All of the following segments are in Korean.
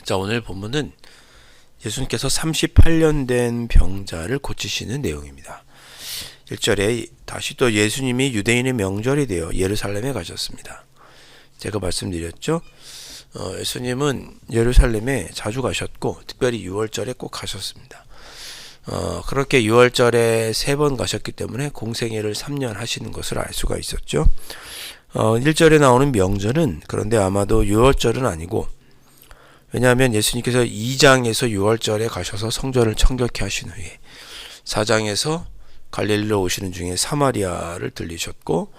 자, 오늘 본문은 예수님께서 38년 된 병자를 고치시는 내용입니다. 1절에 다시 또 예수님이 유대인의 명절이 되어 예루살렘에 가셨습니다. 제가 말씀드렸죠. 예수님은 예루살렘에 자주 가셨고 특별히 6월절에 꼭 가셨습니다. 그렇게 6월절에 3번 가셨기 때문에 공생애를 3년 하시는 것을 알 수가 있었죠. 1절에 나오는 명절은 그런데 아마도 6월절은 아니고, 왜냐하면 예수님께서 2장에서 6월절에 가셔서 성전을 청결케 하신 후에 4장에서 갈릴리로 오시는 중에 사마리아를 들리셨고,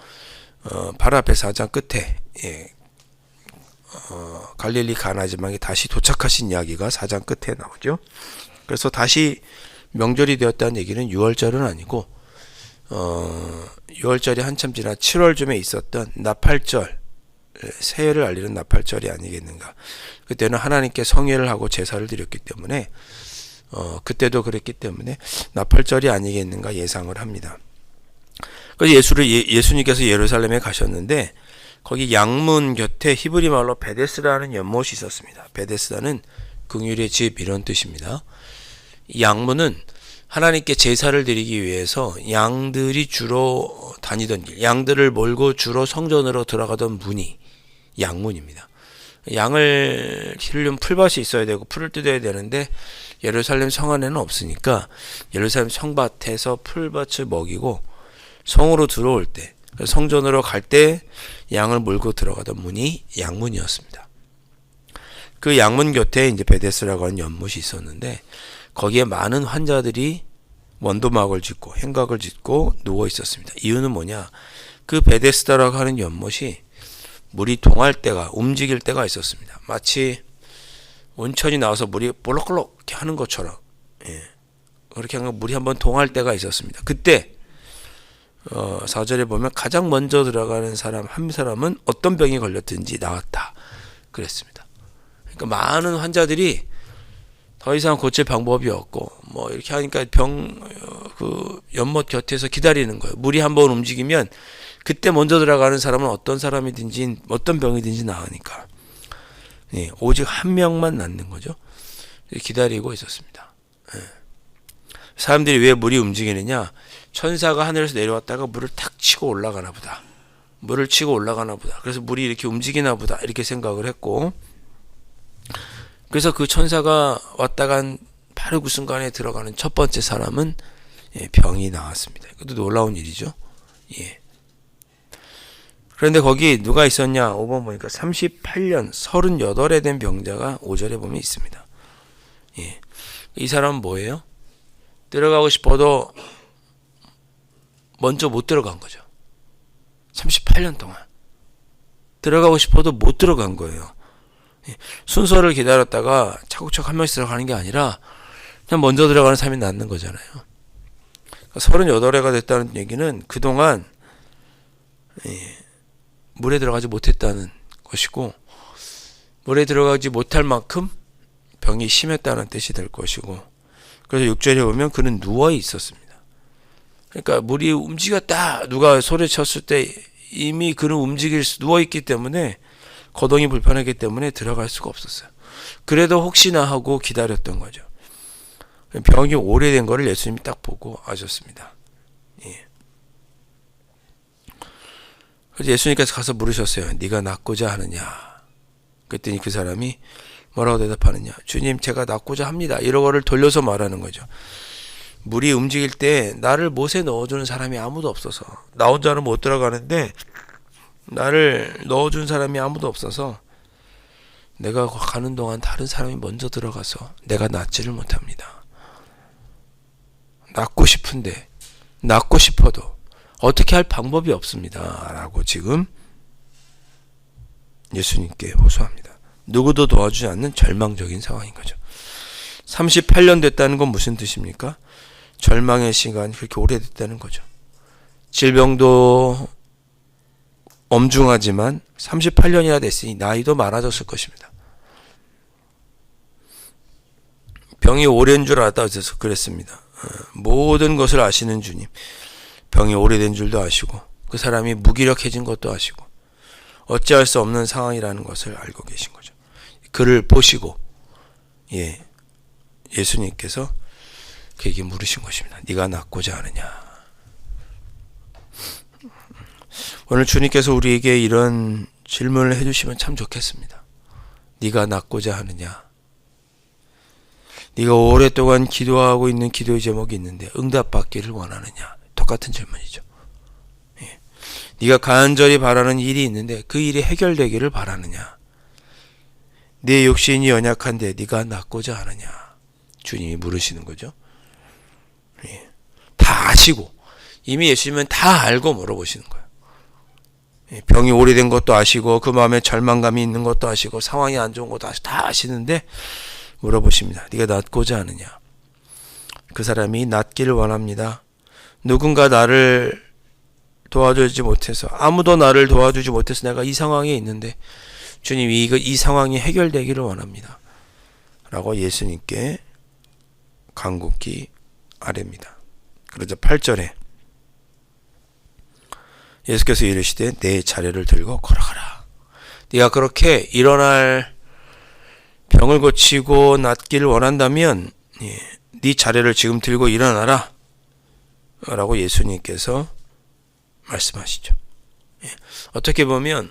바로 앞에 4장 끝에 갈릴리 가나 지방에 다시 도착하신 이야기가 4장 끝에 나오죠. 그래서 다시 명절이 되었다는 얘기는 6월절은 아니고 6월절이 한참 지나 7월쯤에 있었던 나팔절, 새해를 알리는 나팔절이 아니겠는가. 그때는 하나님께 성회를 하고 제사를 드렸기 때문에 그때도 그랬기 때문에 나팔절이 아니겠는가 예상을 합니다. 그래서 예수님께서 예루살렘에 가셨는데 거기 양문 곁에 히브리 말로 베데스다라는 연못이 있었습니다. 베데스다는 긍휼의 집 이런 뜻입니다. 이 양문은 하나님께 제사를 드리기 위해서 양들이 주로 다니던 길, 양들을 몰고 주로 성전으로 들어가던 문이 양문입니다. 양을 기르려면 풀밭이 있어야 되고 풀을 뜯어야 되는데 예루살렘 성 안에는 없으니까 예루살렘 성밭에서 풀밭을 먹이고 성으로 들어올 때, 성전으로 갈 때 양을 몰고 들어가던 문이 양문이었습니다. 그 양문 곁에 이제 베데스라고 하는 연못이 있었는데 거기에 많은 환자들이 원도막을 짓고 행각을 짓고 누워 있었습니다. 이유는 뭐냐? 그 베데스다라고 하는 연못이 물이 동할 때가, 움직일 때가 있었습니다. 마치 온천이 나와서 물이 볼록볼록 이렇게 하는 것처럼, 그렇게 하면 물이 한번 동할 때가 있었습니다. 그때 4절에 보면 가장 먼저 들어가는 사람 한 사람은 어떤 병이 걸렸든지 나았다 그랬습니다. 그러니까 많은 환자들이 더 이상 고칠 방법이 없고 뭐 이렇게 하니까 그 연못 곁에서 기다리는 거예요. 물이 한번 움직이면 그때 먼저 들어가는 사람은 어떤 사람이든지 어떤 병이든지 나으니까 오직 한 명만 낫는 거죠. 기다리고 있었습니다. 사람들이 왜 물이 움직이느냐? 천사가 하늘에서 내려왔다가 물을 탁 치고 올라가나 보다. 물을 치고 올라가나 보다. 그래서 물이 이렇게 움직이나 보다. 이렇게 생각을 했고, 그래서 그 천사가 왔다간 바로 그 순간에 들어가는 첫 번째 사람은 병이 나왔습니다. 이것도 놀라운 일이죠. 그런데 거기 누가 있었냐? 5번 보니까 38년 38에 된 병자가 5절에 보면 있습니다. 이 사람은 뭐예요? 들어가고 싶어도 먼저 못 들어간 거죠. 38년 동안 들어가고 싶어도 못 들어간 거예요. 순서를 기다렸다가 차곡차곡 한 명씩 들어가는 게 아니라 그냥 먼저 들어가는 사람이 낫는 거잖아요. 38회가 됐다는 얘기는 그동안 물에 들어가지 못했다는 것이고, 물에 들어가지 못할 만큼 병이 심했다는 뜻이 될 것이고, 그래서 6절에 보면 그는 누워 있었습니다. 그러니까 물이 움직였다 누가 소리쳤을 때 이미 그는 누워 있기 때문에 거동이 불편하기 때문에 들어갈 수가 없었어요. 그래도 혹시나 하고 기다렸던 거죠. 병이 오래된 거를 예수님이 딱 보고 아셨습니다. 그래서 예수님께서 가서 물으셨어요. 네가 낫고자 하느냐? 그랬더니 그 사람이 뭐라고 대답하느냐? 주님, 제가 낫고자 합니다. 이런 거를 돌려서 말하는 거죠. 물이 움직일 때 나를 못에 넣어주는 사람이 아무도 없어서, 나 혼자는 못 들어가는데 나를 넣어준 사람이 아무도 없어서 내가 가는 동안 다른 사람이 먼저 들어가서 내가 낫지를 못합니다. 낫고 싶은데, 낫고 싶어도 어떻게 할 방법이 없습니다. 라고 지금 예수님께 호소합니다. 누구도 도와주지 않는 절망적인 상황인 거죠. 38년 됐다는 건 무슨 뜻입니까? 절망의 시간이 그렇게 오래됐다는 거죠. 질병도 엄중하지만 38년이나 됐으니 나이도 많아졌을 것입니다. 병이 오랜 줄 알았다 그래서 그랬습니다. 모든 것을 아시는 주님, 병이 오래된 줄도 아시고 그 사람이 무기력해진 것도 아시고 어찌할 수 없는 상황이라는 것을 알고 계신 거죠. 그를 보시고 예수님께서 그에게 물으신 것입니다. 네가 낫고자 하느냐. 오늘 주님께서 우리에게 이런 질문을 해주시면 참 좋겠습니다. 네가 낫고자 하느냐. 네가 오랫동안 기도하고 있는 기도의 제목이 있는데 응답받기를 원하느냐. 똑같은 질문이죠. 네가 간절히 바라는 일이 있는데 그 일이 해결되기를 바라느냐. 네 육신이 연약한데 네가 낫고자 하느냐. 주님이 물으시는 거죠. 다 아시고 이미 예수님은 다 알고 물어보시는 거예요. 병이 오래된 것도 아시고 그 마음에 절망감이 있는 것도 아시고 상황이 안 좋은 것도 아시고 다 아시는데 물어보십니다. 네가 낫고자 하느냐. 그 사람이 낫기를 원합니다. 누군가 나를 도와주지 못해서 아무도 나를 도와주지 못해서 내가 이 상황에 있는데 주님이 이 상황이 해결되기를 원합니다. 라고 예수님께 간곡히 아뢰입니다. 그러자 8절에 예수께서 이르시되 내 자리를 들고 걸어가라. 네가 그렇게 일어날 병을 고치고 낫기를 원한다면 네 자리를 지금 들고 일어나라. 라고 예수님께서 말씀하시죠. 어떻게 보면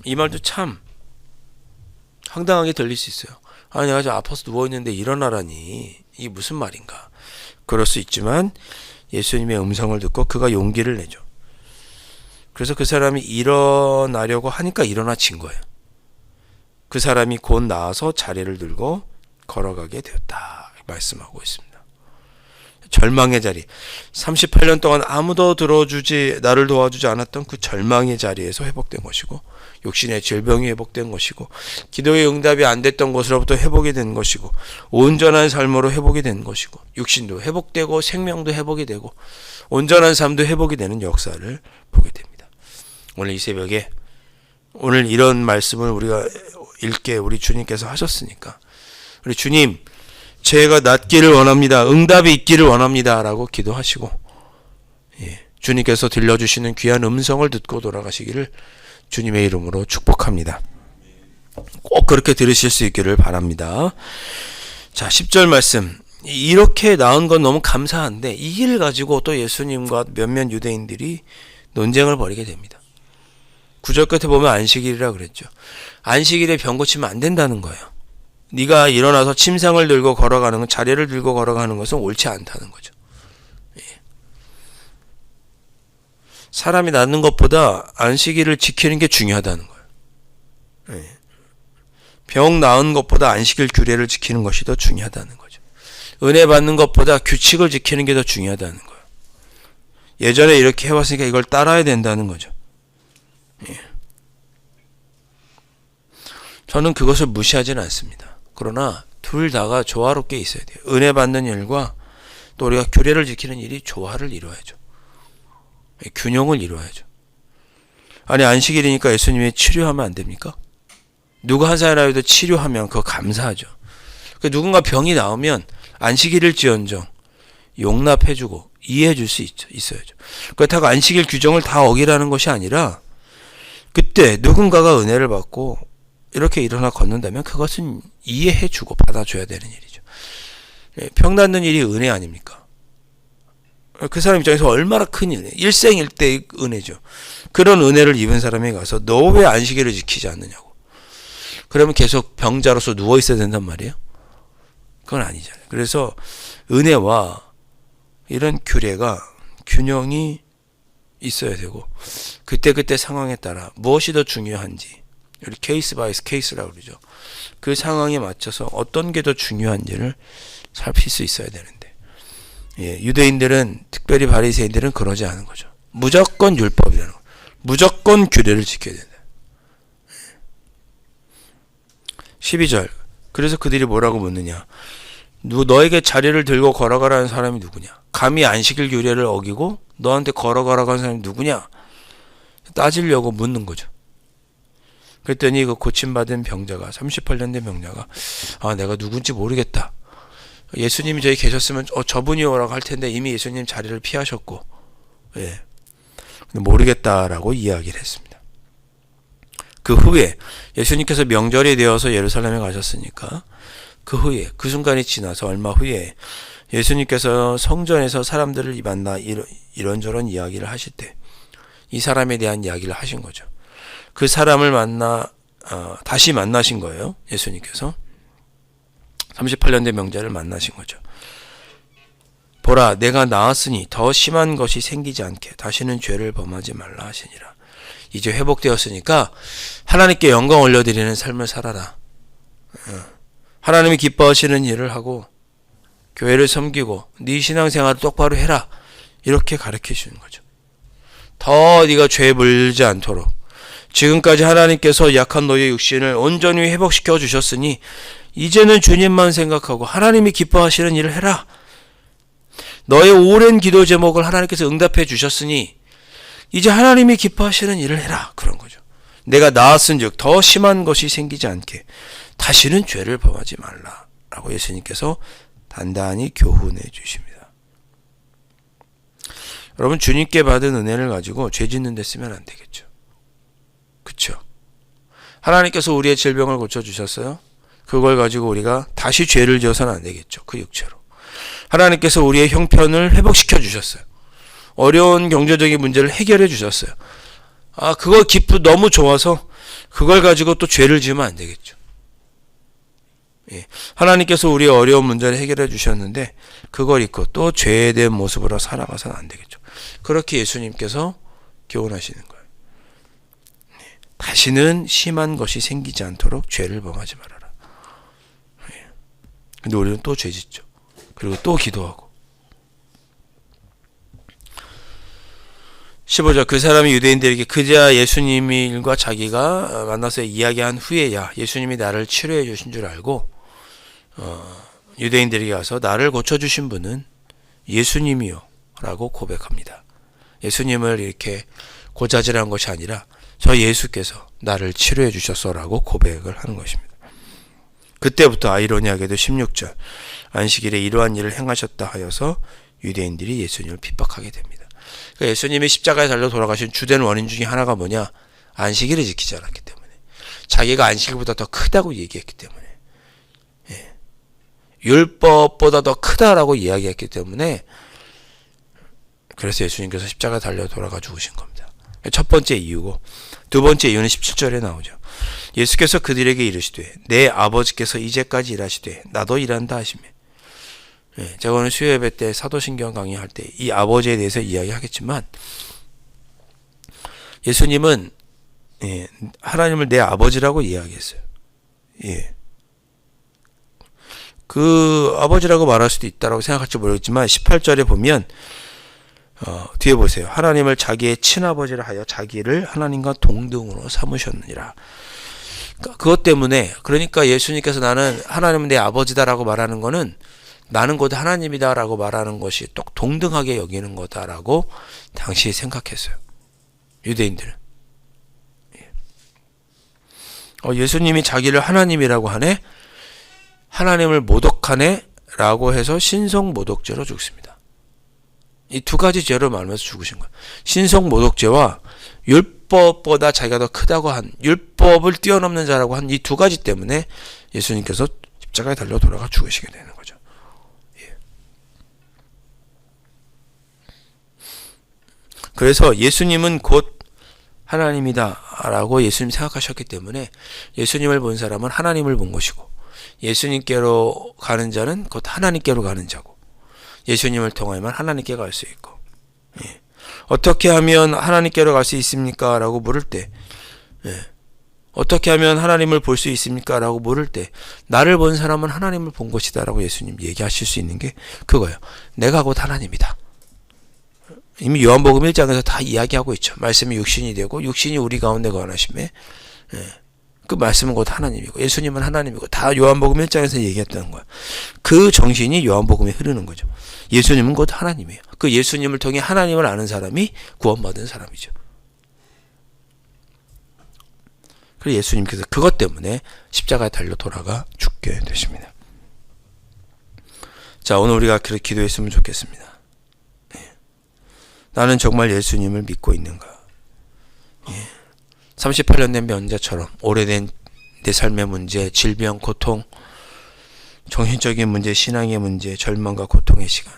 이 말도 참 황당하게 들릴 수 있어요. 아니 내가 저 아파서 누워있는데 일어나라니 이게 무슨 말인가. 그럴 수 있지만 예수님의 음성을 듣고 그가 용기를 내죠. 그래서 그 사람이 일어나려고 하니까 일어나진 거예요. 그 사람이 곧 나아서 자리를 들고 걸어가게 되었다 말씀하고 있습니다. 절망의 자리, 38년 동안 아무도 나를 도와주지 않았던 그 절망의 자리에서 회복된 것이고, 육신의 질병이 회복된 것이고, 기도의 응답이 안 됐던 것으로부터 회복이 된 것이고, 온전한 삶으로 회복이 된 것이고, 육신도 회복되고 생명도 회복이 되고 온전한 삶도 회복이 되는 역사를 보게 됩니다. 오늘 이 새벽에 오늘 이런 말씀을 우리가 읽게 우리 주님께서 하셨으니까 우리 주님 제가 낫기를 원합니다. 응답이 있기를 원합니다. 라고 기도하시고 주님께서 들려주시는 귀한 음성을 듣고 돌아가시기를 주님의 이름으로 축복합니다. 꼭 그렇게 들으실 수 있기를 바랍니다. 자, 10절 말씀. 이렇게 나은 건 너무 감사한데 이 일을 가지고 또 예수님과 몇몇 유대인들이 논쟁을 벌이게 됩니다. 9절 끝에 보면 안식일이라 그랬죠. 안식일에 병 고치면 안 된다는 거예요. 네가 일어나서 침상을 들고 걸어가는 건, 자리를 들고 걸어가는 것은 옳지 않다는 거죠. 사람이 낫는 것보다 안식일을 지키는 게 중요하다는 거예요. 병 나은 것보다 안식일 규례를 지키는 것이 더 중요하다는 거죠. 은혜 받는 것보다 규칙을 지키는 게 더 중요하다는 거예요. 예전에 이렇게 해왔으니까 이걸 따라야 된다는 거죠. 저는 그것을 무시하지는 않습니다. 그러나 둘 다가 조화롭게 있어야 돼요. 은혜 받는 일과 또 우리가 규례를 지키는 일이 조화를 이루어야죠. 균형을 이루어야죠. 아니 안식일이니까 예수님이 치료하면 안 됩니까? 누가 한 사람이라도 치료하면 그거 감사하죠. 누군가 병이 나오면 안식일일지언정 용납해주고 이해해줄 수 있어야죠. 그렇다고 안식일 규정을 다 어기라는 것이 아니라 그때 누군가가 은혜를 받고 이렇게 일어나 걷는다면 그것은 이해해주고 받아줘야 되는 일이죠. 병 낫는 일이 은혜 아닙니까? 그 사람 입장에서 얼마나 큰 은혜, 일생일대의 은혜죠. 그런 은혜를 입은 사람에 가서 너 왜 안식일을 지키지 않느냐고. 그러면 계속 병자로서 누워있어야 된단 말이에요? 그건 아니잖아요. 그래서 은혜와 이런 규례가 균형이 있어야 되고 그때 상황에 따라 무엇이 더 중요한지 우리 케이스 바이 케이스라고 그러죠. 그 상황에 맞춰서 어떤 게 더 중요한지를 살필 수 있어야 되는데 유대인들은 특별히 바리새인들은 그러지 않은 거죠. 무조건 율법이라는 거. 무조건 규례를 지켜야 된다. 12절. 그래서 그들이 뭐라고 묻느냐. 너에게 자리를 들고 걸어가라는 사람이 누구냐. 감히 안식일 규례를 어기고 너한테 걸어가라고 하는 사람이 누구냐. 따지려고 묻는 거죠. 그랬더니 그 고침받은 병자가 38년 된 병자가 내가 누군지 모르겠다. 예수님이 저기 계셨으면 저분이 오라고 할 텐데 이미 예수님 자리를 피하셨고, 예, 모르겠다라고 이야기를 했습니다. 그 후에 예수님께서 명절이 되어서 예루살렘에 가셨으니까 그 후에, 그 순간이 지나서 얼마 후에 예수님께서 성전에서 사람들을 만나 이런저런 이야기를 하실 때 이 사람에 대한 이야기를 하신 거죠. 그 사람을 다시 만나신 거예요. 예수님께서 38년 된 명절을 만나신 거죠. 보라, 내가 나았으니 더 심한 것이 생기지 않게 다시는 죄를 범하지 말라 하시니라. 이제 회복되었으니까 하나님께 영광 올려드리는 삶을 살아라. 하나님이 기뻐하시는 일을 하고 교회를 섬기고 네 신앙생활을 똑바로 해라. 이렇게 가르쳐 주는 거죠. 더 네가 죄에 물지 않도록 지금까지 하나님께서 약한 너의 육신을 온전히 회복시켜 주셨으니 이제는 주님만 생각하고 하나님이 기뻐하시는 일을 해라. 너의 오랜 기도 제목을 하나님께서 응답해 주셨으니 이제 하나님이 기뻐하시는 일을 해라. 그런 거죠. 내가 나았은즉 더 심한 것이 생기지 않게 다시는 죄를 범하지 말라 라고 예수님께서 단단히 교훈해 주십니다. 여러분, 주님께 받은 은혜를 가지고 죄 짓는 데 쓰면 안 되겠죠. 그렇죠? 하나님께서 우리의 질병을 고쳐주셨어요. 그걸 가지고 우리가 다시 죄를 지어서는 안 되겠죠. 그 육체로. 하나님께서 우리의 형편을 회복시켜 주셨어요. 어려운 경제적인 문제를 해결해 주셨어요. 그거 너무 좋아서 그걸 가지고 또 죄를 지으면 안 되겠죠. 예. 하나님께서 우리의 어려운 문제를 해결해 주셨는데 그걸 잊고 또 죄에 대한 모습으로 살아가서는 안 되겠죠. 그렇게 예수님께서 교훈하시는 거예요. 다시는 심한 것이 생기지 않도록 죄를 범하지 말아라. 근데 우리는 또 죄 짓죠. 그리고 또 기도하고. 15절, 그 사람이 유대인들에게 그제야 예수님과 자기가 만나서 이야기한 후에야 예수님이 나를 치료해 주신 줄 알고 유대인들에게 가서 나를 고쳐주신 분은 예수님이요 라고 고백합니다. 예수님을 이렇게 고자질한 것이 아니라 저 예수께서 나를 치료해 주셨어라고 고백을 하는 것입니다. 그때부터 아이러니하게도 16절, 안식일에 이러한 일을 행하셨다 하여서 유대인들이 예수님을 핍박하게 됩니다. 그러니까 예수님이 십자가에 달려 돌아가신 주된 원인 중에 하나가 뭐냐? 안식일을 지키지 않았기 때문에, 자기가 안식일보다 더 크다고 얘기했기 때문에, 율법보다 더 크다라고 이야기했기 때문에, 그래서 예수님께서 십자가에 달려 돌아가 죽으신 겁니다. 첫 번째 이유고, 두 번째 이유는 17절에 나오죠. 예수께서 그들에게 이르시되 내 아버지께서 이제까지 일하시되 나도 일한다 하시며, 제가 오늘 수요예배 때 사도신경 강의할 때 이 아버지에 대해서 이야기하겠지만, 예수님은 하나님을 내 아버지라고 이야기했어요. 그 아버지라고 말할 수도 있다라고 생각할지 모르겠지만 18절에 보면 뒤에 보세요. 하나님을 자기의 친아버지라 하여 자기를 하나님과 동등으로 삼으셨느니라. 그것 때문에, 그러니까 예수님께서 나는 하나님은 내 아버지다라고 말하는 거는 나는 곧 하나님이다라고 말하는 것이 또 동등하게 여기는 거다라고 당시에 생각했어요. 유대인들은. 예수님이 자기를 하나님이라고 하네? 하나님을 모독하네? 라고 해서 신성모독죄로 죽습니다. 이 두 가지 죄로 말하면서 죽으신 거예요. 신성모독죄와 율법보다 자기가 더 크다고 한, 율법을 뛰어넘는 자라고 한 이 두 가지 때문에 예수님께서 십자가에 달려 돌아가 죽으시게 되는 거죠. 그래서 예수님은 곧 하나님이다 라고 예수님 생각하셨기 때문에 예수님을 본 사람은 하나님을 본 것이고, 예수님께로 가는 자는 곧 하나님께로 가는 자고, 예수님을 통하여만 하나님께 갈 수 있고, 어떻게 하면 하나님께로 갈 수 있습니까? 라고 물을 때, 어떻게 하면 하나님을 볼 수 있습니까? 라고 물을 때, 나를 본 사람은 하나님을 본 것이다 라고 예수님 얘기하실 수 있는 게 그거예요. 내가 곧 하나님이다. 이미 요한복음 1장에서 다 이야기하고 있죠. 말씀이 육신이 되고 육신이 우리 가운데 거하심에, 그 말씀은 곧 하나님이고 예수님은 하나님이고, 다 요한복음 1장에서 얘기했다는 거야. 그 정신이 요한복음에 흐르는 거죠. 예수님은 곧 하나님이에요. 그 예수님을 통해 하나님을 아는 사람이 구원받은 사람이죠. 그래서 예수님께서 그것 때문에 십자가에 달려 돌아가 죽게 되십니다. 자, 오늘 우리가 그렇게 기도했으면 좋겠습니다. 나는 정말 예수님을 믿고 있는가? 38년 된 면제처럼 오래된 내 삶의 문제, 질병, 고통, 정신적인 문제, 신앙의 문제, 절망과 고통의 시간.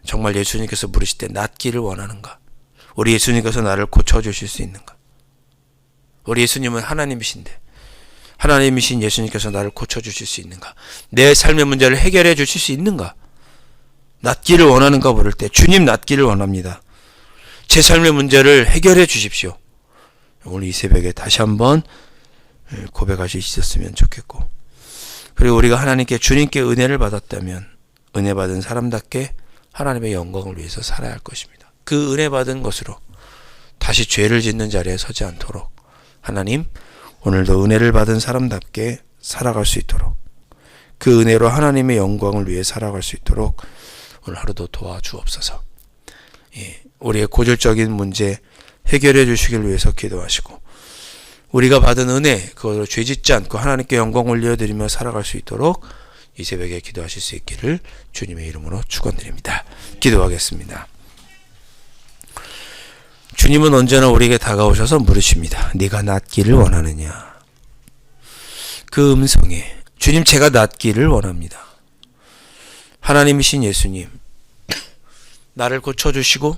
정말 예수님께서 부르실 때 낫기를 원하는가? 우리 예수님께서 나를 고쳐주실 수 있는가? 우리 예수님은 하나님이신데 하나님이신 예수님께서 나를 고쳐주실 수 있는가? 내 삶의 문제를 해결해 주실 수 있는가? 낫기를 원하는가 부를 때 주님 낫기를 원합니다. 제 삶의 문제를 해결해 주십시오. 오늘 이 새벽에 다시 한번 고백할 수 있었으면 좋겠고, 그리고 우리가 하나님께 주님께 은혜를 받았다면 은혜 받은 사람답게 하나님의 영광을 위해서 살아야 할 것입니다. 그 은혜 받은 것으로 다시 죄를 짓는 자리에 서지 않도록 하나님 오늘도 은혜를 받은 사람답게 살아갈 수 있도록, 그 은혜로 하나님의 영광을 위해 살아갈 수 있도록 오늘 하루도 도와주옵소서. 우리의 고질적인 문제 해결해 주시길 위해서 기도하시고, 우리가 받은 은혜 그것으로 죄짓지 않고 하나님께 영광 올려드리며 살아갈 수 있도록 이 새벽에 기도하실 수 있기를 주님의 이름으로 축원드립니다. 기도하겠습니다. 주님은 언제나 우리에게 다가오셔서 물으십니다. 네가 낫기를 원하느냐? 그 음성에 주님 제가 낫기를 원합니다. 하나님이신 예수님, 나를 고쳐주시고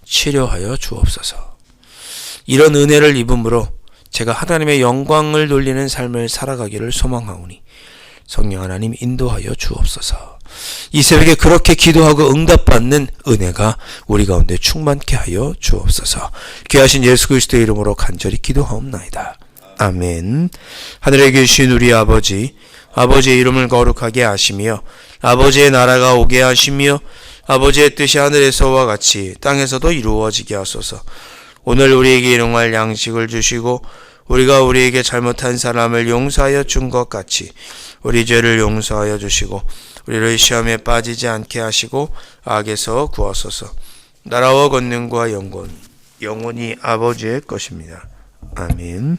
치료하여 주옵소서. 이런 은혜를 입음으로 제가 하나님의 영광을 돌리는 삶을 살아가기를 소망하오니 성령 하나님 인도하여 주옵소서. 이 새벽에 그렇게 기도하고 응답받는 은혜가 우리 가운데 충만케 하여 주옵소서. 귀하신 예수 그리스도의 이름으로 간절히 기도하옵나이다. 아멘. 하늘에 계신 우리 아버지, 아버지의 이름을 거룩하게 하시며 아버지의 나라가 오게 하시며 아버지의 뜻이 하늘에서와 같이 땅에서도 이루어지게 하소서. 오늘 우리에게 일용할 양식을 주시고 우리가 우리에게 잘못한 사람을 용서하여 준 것 같이 우리 죄를 용서하여 주시고 우리를 시험에 빠지지 않게 하시고 악에서 구하소서. 나라와 권능과 영원히 아버지의 것입니다. 아멘.